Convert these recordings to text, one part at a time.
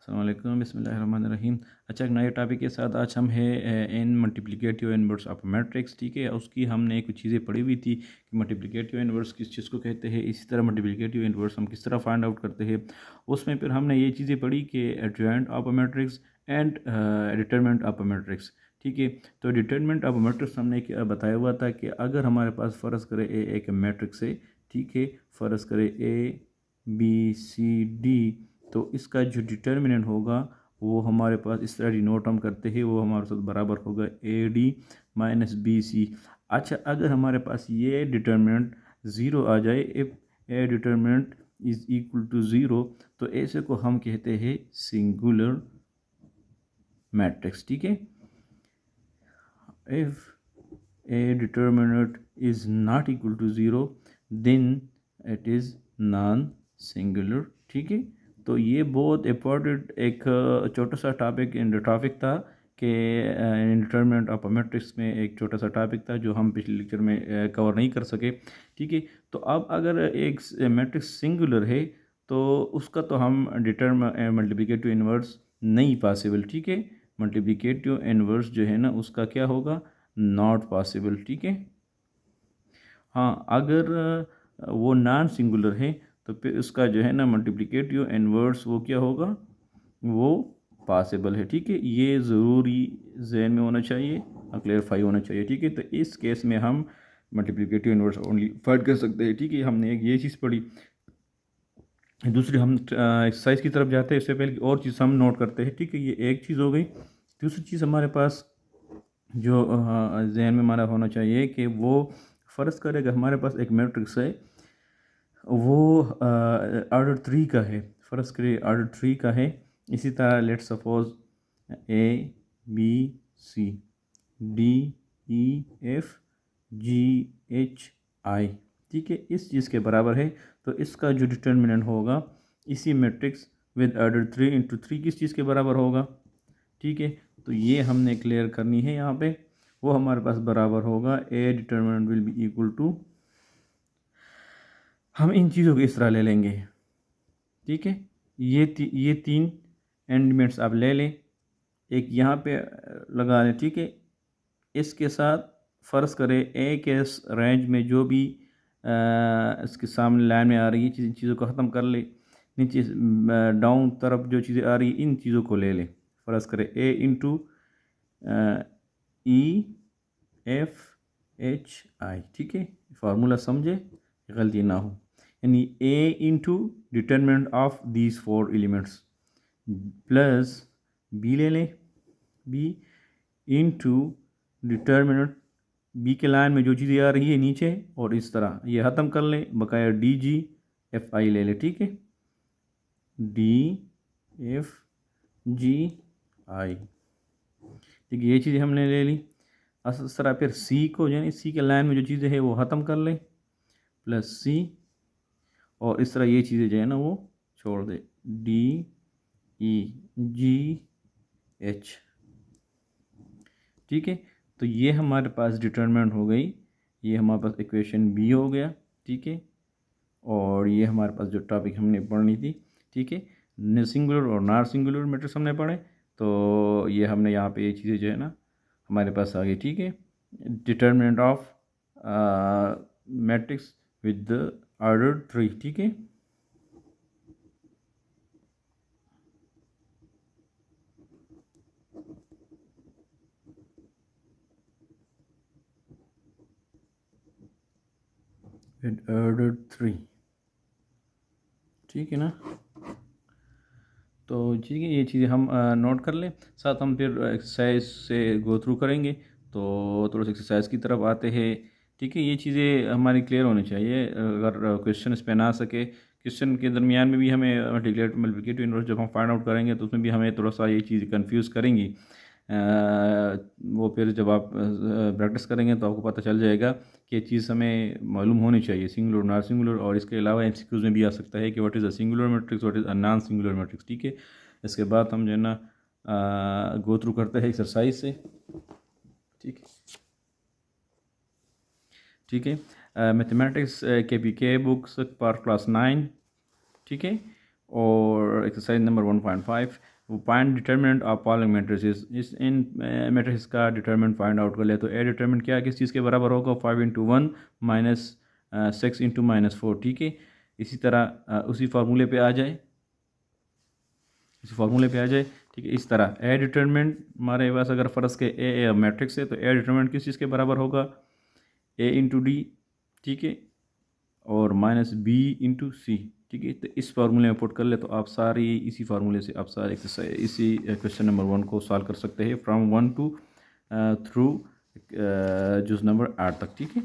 अस्सलाम वालेकुम, बिस्मिल्लाहिर्रहमानिर्रहीम। अच्छा, एक नए टॉपिक के साथ आज हम है इन मल्टीप्लिकेटिव इनवर्स ऑफ मैट्रिक्स। ठीक है, उसकी हमने कुछ चीज़ें पढ़ी हुई थी कि मल्टीप्लिकेटिव इनवर्स किस चीज़ को कहते हैं, इसी तरह मल्टीप्लिकेटिव इनवर्स हम किस तरह फाइंड आउट करते हैं। उसमें फिर हमने ये चीज़ें पढ़ी कि adjoint of a matrix and determinant of a matrix. ठीक है, तो डिटरमिनेंट ऑफ अ मैट्रिक्स हमने क्या बताया हुआ था कि अगर हमारे पास फ़र्ज़ करे ए एक मैट्रिक्स है, ठीक है, फ़र्ज़ करे ए बी सी डी, तो इसका जो डिटर्मिनेंट होगा वो हमारे पास इस तरह डिनोट हम करते हैं, वो हमारे साथ बराबर होगा A D minus B C. अच्छा, अगर हमारे पास ये डिटर्मिनेंट ज़ीरो आ जाए, if A determinant is equal to zero, तो ऐसे को हम कहते हैं सिंगुलर मैट्रिक्स। ठीक है, if a determinant is not equal to zero then it is non singular. ठीक है, तो ये बहुत इम्पोर्टेंट एक छोटा सा टॉपिक था कि डिटरमिनेंट ऑफ मैट्रिक्स में एक छोटा सा टॉपिक था जो हम पिछले लेक्चर में कवर नहीं कर सके। ठीक है, तो अब अगर एक मैट्रिक्स सिंगुलर है तो उसका तो हम मल्टीप्लिकेटिव इन्वर्स नहीं पॉसिबल। ठीक है, मल्टीप्लिकेटिव इन्वर्स जो है ना उसका क्या होगा, नॉट पॉसिबल। ठीक है, हाँ, अगर वो नॉन सिंगुलर है तो फिर उसका जो है ना मल्टीप्लिकेटिव इन्वर्स वो क्या होगा, वो पॉसिबल है। ठीक है, ये ज़रूरी जहन में होना चाहिए और क्लेरिफाई होना चाहिए। ठीक है, तो इस केस में हम मल्टीप्लिकेटिव इन्वर्स ओनली फाइंड कर सकते हैं। ठीक है, हमने एक ये चीज़ पढ़ी। दूसरी हम एक्सरसाइज की तरफ जाते हैं, इससे पहले और चीज़ हम नोट करते हैं। ठीक है, ये एक चीज़ हो गई। दूसरी चीज़ हमारे पास जो जहन में हमारा होना चाहिए कि वो फ़र्ज़ करेगा हमारे पास एक मैट्रिक्स है, वो ऑर्डर थ्री का है। फ़र्ज़ करिए ऑर्डर थ्री का है। इसी तरह let suppose A B C D E F G H I, ठीक है, इस चीज़ के बराबर है। तो इसका जो डिटर्मिनेंट होगा इसी matrix with order three into three किस चीज़ के बराबर होगा। ठीक है, तो ये हमने क्लियर करनी है यहाँ पे। वो हमारे पास बराबर होगा A determinant will be equal to, हम इन चीज़ों को इस तरह ले लेंगे। ठीक है, ये तीन एलिमेंट्स आप ले लें, एक यहाँ पे लगा लें। ठीक है, इसके साथ फ़र्ज़ करें ए के रेंज में जो भी इसके सामने लाइन में आ रही है चीज़ों को ख़त्म कर ले। नीचे डाउन तरफ जो चीज़ें आ रही है इन चीज़ों को ले लें। फ़र्ज़ करें A into E F H I. ठीक है, फार्मूला समझे, गलती ना हो। यानी A into determinant of these four elements plus B ले लें, बी इंटू डिटर्मिनेंट बी के लाइन में जो चीज़ें आ रही है नीचे, और इस तरह ये ख़त्म कर लें, बकाया डी जी एफ आई ले लें। ठीक है, डी एफ जी आई। ठीक है, ये चीज़ें हमने ले ली। इस तरह फिर सी को, यानी सी के लाइन में जो चीज़ें हैं वो ख़त्म कर लें, प्लस सी, और इस तरह ये चीज़ें जो है ना वो छोड़ दे, डी ई जी एच। ठीक है, तो ये हमारे पास डिटर्मिनेंट हो गई, ये हमारे पास इक्वेशन बी हो गया। ठीक है, और ये हमारे पास जो टॉपिक हमने पढ़नी थी। ठीक है, सिंगुलर और नॉन सिंगुलर मैट्रिक्स हमने पढ़े, तो ये हमने यहाँ पे ये चीज़ें जो है ना हमारे पास आ गई। ठीक है, determinant of matrix with the order three. ठीक है, विद ऑर्डर थ्री। ठीक है ना, तो ठीक है, ये चीज़ें हम नोट कर लें। साथ हम फिर एक्सरसाइज से गो थ्रू करेंगे, तो थोड़ा सा एक्सरसाइज की तरफ आते हैं। ठीक है, ये चीज़ें हमारी क्लियर होनी चाहिए। अगर क्वेश्चन इस पर ना आ सके, क्वेश्चन के दरमियान में भी हमें मल्टीप्लिकेटिव इन्वर्स जब हम फाइंड आउट करेंगे तो उसमें भी हमें थोड़ा सा ये चीज़ कंफ्यूज करेंगी। वो फिर जब आप प्रैक्टिस करेंगे तो आपको पता चल जाएगा कि ये चीज़ हमें मालूम होनी चाहिए, सिंगुलर नॉन सिंगुलर। और इसके अलावा एमसीक्यूज़ में भी आ सकता है कि what is a singular matrix, what is a non singular matrix. ठीक है, इसके बाद हम जो है ना गो थ्रू करते हैं एक्सरसाइज से। ठीक है, ठीक है, मैथमेटिक्स के पी के बुक्स पार्ट क्लास 9। ठीक है, और एक्सरसाइज नंबर 1.5 वो find determinant of following matrices, इस इन मैट्रिक्स का डिटरमिनेंट फाइंड आउट कर ले। तो ए डिटरमिनेंट क्या किस चीज़ के बराबर होगा, 5 × 1 माइनस 6 × -4, ठीक है। इसी तरह उसी फार्मूले पे आ जाए, ठीक है। इस तरह ए डिटरमिनेंट हमारे पास अगर फ़र्ज़ के ए मैट्रिक्स है तो ए डिटरमिनेंट किस चीज़ के बराबर होगा, A × D, ठीक है, और -B × C, ठीक है। तो इस फार्मूले में पुट कर ले तो आप सारी इसी फार्मूले से आप सारे एक्सरसाइज इसी क्वेश्चन नंबर 1 को सॉल्व कर सकते हैं फ्रॉम 1 टू थ्रू जुज़ नंबर 8 तक, ठीक है।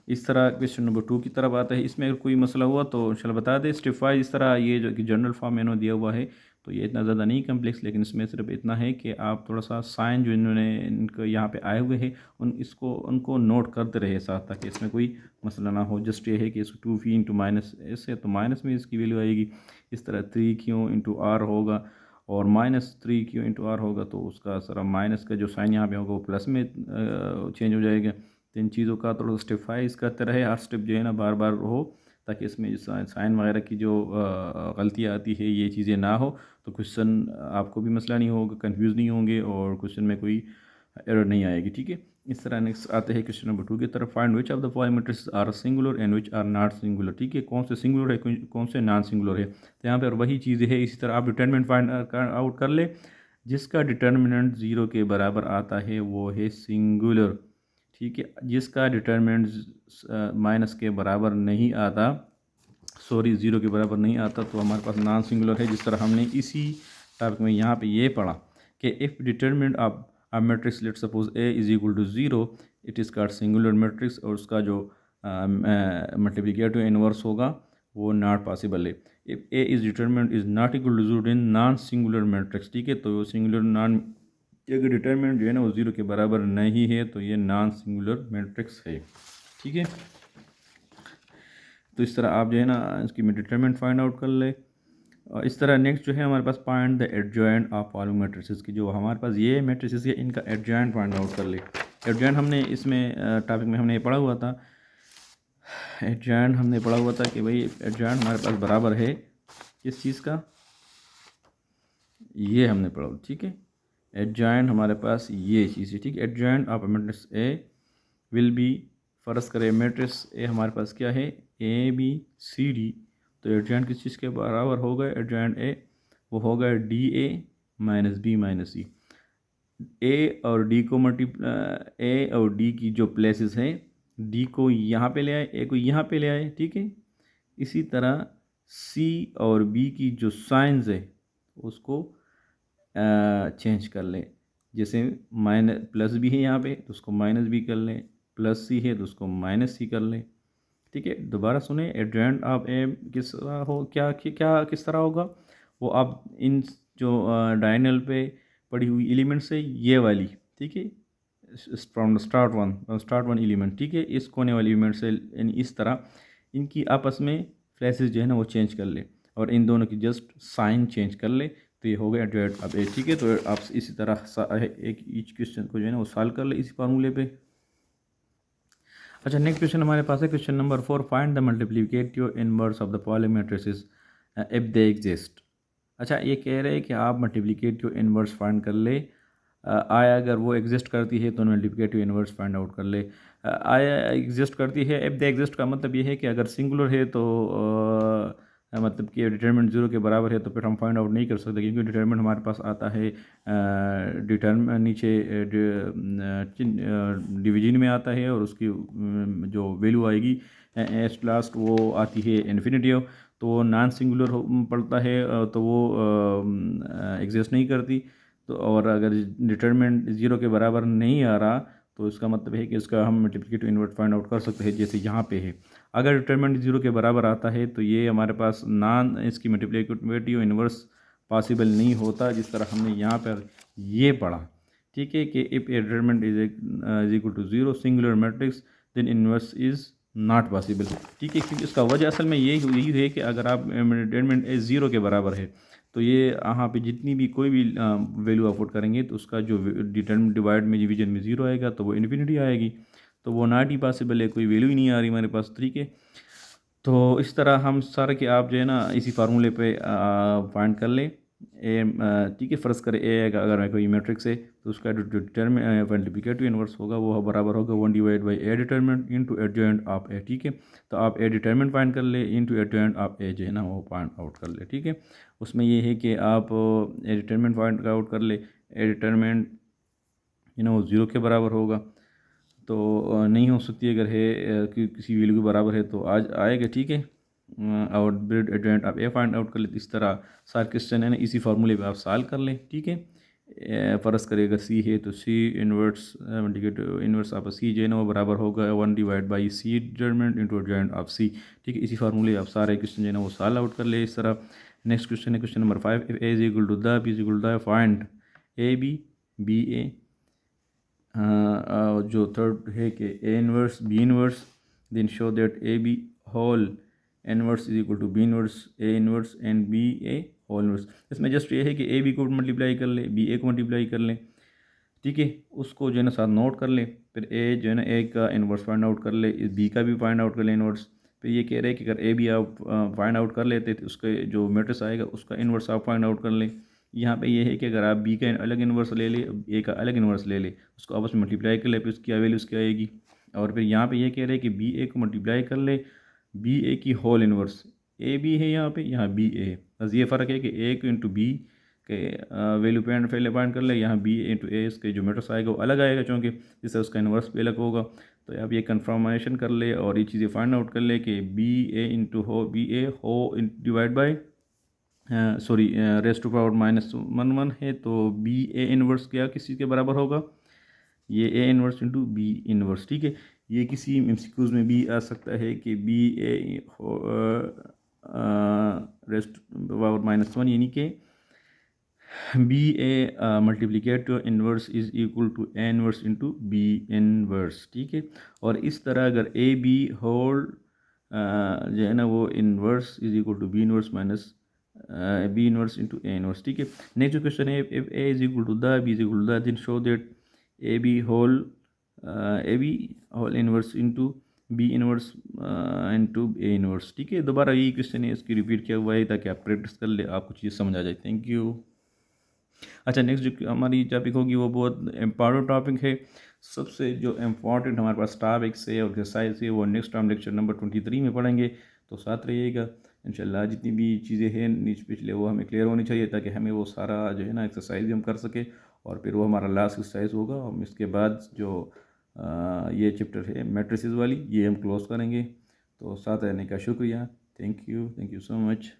इस तरह क्वेश्चन नंबर 2 की तरफ आता है। इसमें अगर कोई मसला हुआ तो इंशाल्लाह बता दें स्टेप 5। इस तरह ये जो कि जनरल फॉर्म इन्होंने दिया हुआ है तो ये इतना ज़्यादा नहीं कम्प्लेक्स, लेकिन इसमें सिर्फ इतना है कि आप थोड़ा सा साइन जो इन्होंने इनको यहाँ पे आए हुए हैं उनको नोट करते रहे साथ, ताकि इसमें कोई मसला ना हो। जस्ट ये है कि इसको 2v × माइनस एस है तो माइनस में इसकी वैल्यू आएगी। इस तरह 3q × r होगा और -3q × r होगा तो उसका सारा माइनस का जो साइन यहाँ पे होगा वो प्लस में चेंज हो जाएगा। तो इन चीज़ों का थोड़ा स्टेप वाइज करते रहे, हर स्टेप जो है ना बार बार हो, ताकि इसमें साइन वगैरह की जो गलतियाँ आती है ये चीज़ें ना हो। तो क्वेश्चन आपको भी मसला नहीं होगा, कंफ्यूज नहीं होंगे और क्वेश्चन में कोई एरर नहीं आएगी, ठीक है। इस तरह नेक्स्ट आते हैं क्वेश्चन नंबर 2 की तरफ। Find which of the following matrices are singular and which are not singular, ठीक है। कौन से सिंगुलर है कौन से नॉन सिंगुलर है, तो यहाँ पर वही चीज़ें है। इसी तरह आप डिटरमिनेंट फाइंड आउट कर ले। जिसका डिटरमिनेंट 0 के बराबर आता है वो है सिंगुलर, ठीक है। जिसका डिटरमिनेंट माइनस के बराबर नहीं आता, सॉरी 0 के बराबर नहीं आता, तो हमारे पास नॉन सिंगुलर है। जिस तरह हमने इसी टॉपिक में यहाँ पे ये पढ़ा कि if determinant of a matrix let suppose A = 0 it is called singular matrix, और उसका जो मल्टीप्लिकेटिव इनवर्स होगा वो नॉट पॉसिबल है। If A is determinant is not equal to 0 in non singular matrix, ठीक है। तो वो सिंगुलर नॉन अगर डिटरमिनेंट जो है ना वो 0 के बराबर नहीं है तो ये नॉन सिंगुलर मैट्रिक्स है, ठीक है। तो इस तरह आप जो है ना इसकी डिटरमिनेंट फाइंड आउट कर ले। और इस तरह नेक्स्ट जो है हमारे पास find the adjoint of following matrices की, जो हमारे पास ये मैट्रिसेस है इनका एडजॉइंट फाइंड आउट कर ले। एडजॉइंट हमने इसमें टॉपिक में हमने पढ़ा हुआ था, एडजॉइंट हमने पढ़ा हुआ था कि भाई एडजॉइंट हमारे पास बराबर है किस चीज़ का, ये हमने पढ़ा, ठीक है। एडजॉइंट हमारे पास ये चीज़ है, ठीक है। Adjoint of matrix A will be, फ़र्ज़ करें मैट्रिक्स ए हमारे पास क्या है ABCD, तो एडजॉइंट किस चीज़ के बराबर होगा, एडजॉइंट ए वो होगा DA - B - C। ए और डी को ए और डी की जो प्लेसेस हैं, डी को यहाँ पे ले आए, ए को यहाँ पे ले आए, ठीक है। इसी तरह सी और बी की जो साइंस है उसको चेंज कर लें। जैसे माइनस प्लस भी है यहाँ पे तो उसको माइनस भी कर लें, प्लस सी है तो उसको माइनस सी कर लें, ठीक है। दोबारा सुने, एडजॉइंट ऑफ ए किस तरह हो, क्या किस तरह होगा, वो आप इन जो डायगोनल पे पड़ी हुई एलिमेंट से ये वाली, ठीक है, फ्रॉम स्टार्ट वन एलिमेंट, ठीक है, इस कोने वाली एलिमेंट से यानी इस तरह इनकी आपस में प्लेसेस जो है ना वो चेंज कर ले और इन दोनों की जस्ट साइन चेंज कर ले तो ये हो गया एडजॉइंट ऑफ ए, ठीक है। तो आप इसी तरह एक ईच क्वेश्चन को जो है ना वो सॉल्व कर ले इसी फार्मूले पे। अच्छा नेक्स्ट क्वेश्चन हमारे पास है question number 4। Find the multiplicative inverse of the following matrices if they exist. अच्छा ये कह रहे हैं कि आप मल्टीप्लिकेटिव इनवर्स फाइंड कर ले, आया अगर वो एग्जिस्ट करती है तो मल्टीप्लिकेटिव इनवर्स फाइंड आउट कर ले। आया एग्जिस्ट करती है, इफ दे एग्जिस्ट का मतलब ये है कि अगर सिंगुलर है तो मतलब कि डिटरमिनेंट 0 के बराबर है तो फिर हम फाइंड आउट नहीं कर सकते, क्योंकि डिटरमिनेंट हमारे पास आता है नीचे डिवीजन में आता है और उसकी जो वैल्यू आएगी एस लास्ट वो आती है इन्फिनिटी, तो नॉन सिंगुलर पड़ता है तो वो एग्जिस्ट नहीं करती। तो और अगर डिटरमिनेंट 0 के बराबर नहीं आ रहा तो इसका मतलब है कि इसका हम मल्टीप्लिकेटिव इनवर्स फाइंड आउट कर सकते हैं, जैसे यहाँ पे है। अगर डिटरमिनेंट 0 के बराबर आता है तो ये हमारे पास नॉन इसकी मल्टीप्लिकेटिव इनवर्स पॉसिबल नहीं होता, जिस तरह हमने यहाँ पर ये पढ़ा, ठीक है, कि if A determinant is equal to 0 singular matrix then inverse is not possible, ठीक है। क्योंकि इसका वजह असल में यही है कि अगर आप डिटरमिनेंट ए 0 के बराबर है तो ये यहाँ पे जितनी भी कोई भी वैल्यू आप पुट करेंगे तो उसका जो डिटरमिनेंट डिवाइड में डिवीजन में 0 आएगा, तो वो इन्फिनिटी आएगी, तो वो नॉट ही पॉसिबल है, कोई वैल्यू ही नहीं आ रही हमारे पास, ठीक है। तो इस तरह हम सारा कि आप जो है ना इसी फार्मूले पे फाइंड कर लें ए, ठीक है। फ़र्ज़ करें ए अगर कोई मैट्रिक्स है तो उसका जो मल्टीप्लिकेटिव इन्वर्स होगा वो बराबर होगा 1 divide by A determinant into adjoint of A, ठीक है। तो आप ए डिटर्मिनेंट फाइंड कर ले इनटू एडजॉइंट ऑफ ए जो है ना वो फाइंड आउट कर ले, ठीक है। उसमें ये है कि आप ए डिटर्मिनेंट फाइंड आउट कर ले, ए डिटर्मिनेंट वो 0 के बराबर होगा तो नहीं हो सकती अगर है कि किसी वैल्यू के बराबर है तो आज आएगा, ठीक है। और ब्रेड एडवेंट आप ए फाइंड आउट कर लेते, इस तरह सारे क्वेश्चन है ना इसी फार्मूले पे आप सॉल्व कर लें, ठीक है। फ़र्ज़ करें अगर सी है तो C inverse inverse of C जो है ना वो बराबर होगा 1 divide by C determinant into adjoint of C, ठीक है। इसी फार्मूले आप सारे क्वेश्चन जो है ना वो सॉल्व आउट कर ले इस तरह। नेक्स्ट क्वेश्चन है question number 5, if A is equal to the B is equal to the find A B A. जो थर्ड है कि A inverse B inverse, then show that A B whole inverse is equal to B inverse A inverse and B A whole inverse. इसमें just ये है कि A B को multiply कर ले, बी ए को मल्टीप्लाई कर लें, ठीक है। उसको जो है ना साथ नोट कर ले, फिर ए जो है ना ए का इन्वर्स फाइंड आउट कर ले, बी का भी फाइंड आउट कर ले इन्वर्स। फिर ये कह रहे हैं कि अगर ए बी आप फाइंड आउट कर लेते तो उसके जो मैट्रिक्स आएगा उसका इन्वर्स आप फाइंड आउट कर लें। यहाँ पे ये है कि अगर आप बी का अलग इन्वर्स ले ले, ए का अलग इन्वर्स ले ले, उसको आपस में मल्टीप्लाई कर ले, फिर उसकी वैल्यू उसकी आएगी। और फिर यहाँ पे ये कह रहे हैं कि बी ए को मल्टीप्लाई कर ले बी ए की होल इन्वर्स, ए बी है यहाँ बी ए है, बस ये फ़र्क है कि ए को इंटू बी के वैल्यू पहले पॉइंट कर ले, यहाँ बी इंटू ए इसके जो मैट्रिक्स आएगा वो अलग आएगा क्योंकि जिससे उसका इन्वर्स भी अलग होगा। तो आप ये कन्फर्मेशन कर ले और ये चीज़ें फाइंड आउट कर ले कि बी ए इंटू हो बी ए हो divide by sorry raise to power -1 है, तो बी ए इन्वर्स क्या किसी के बराबर होगा, ये ए इन्वर्स इंटू बी इन्वर्स, ठीक है। ये किसी एमसीक्यूज़ में भी आ सकता है कि बी ए रेस्ट पावर -1 यानी कि B A multiplicative inverse is equal to A inverse into B inverse, ठीक है। और इस तरह अगर ए बी होल जो है ना वो inverse is equal to B inverse minus B inverse into A inverse, ठीक है। नेक्स्ट क्वेश्चन है if A is equal to the B is equal to the then show that A B whole inverse into B inverse into A inverse, ठीक है। दोबारा यही question है इसकी repeat किया हुआ है ताकि आप प्रैक्टिस कर ले, आपको चीज़ समझ आ जाए। Thank you. अच्छा, नेक्स्ट जो हमारी टॉपिक होगी वो बहुत इम्पॉर्टेंट टॉपिक है। सबसे जो इम्पॉर्टेंट हमारे पास टॉपिक्स है और एक्सरसाइज है वो नेक्स्ट टाइम लेक्चर नंबर 23 में पढ़ेंगे, तो साथ रहिएगा इंशाल्लाह। जितनी भी चीज़ें हैं नीचे पिछले वो हमें क्लियर होनी चाहिए ताकि हमें वो सारा जो है ना एक्सरसाइज भी हम कर सके और फिर वो हमारा लास्ट एक्सरसाइज होगा। हम इसके बाद जो ये चैप्टर है मैट्रिसेस वाली ये हम क्लोज करेंगे। तो साथ रहने का शुक्रिया। Thank you so much.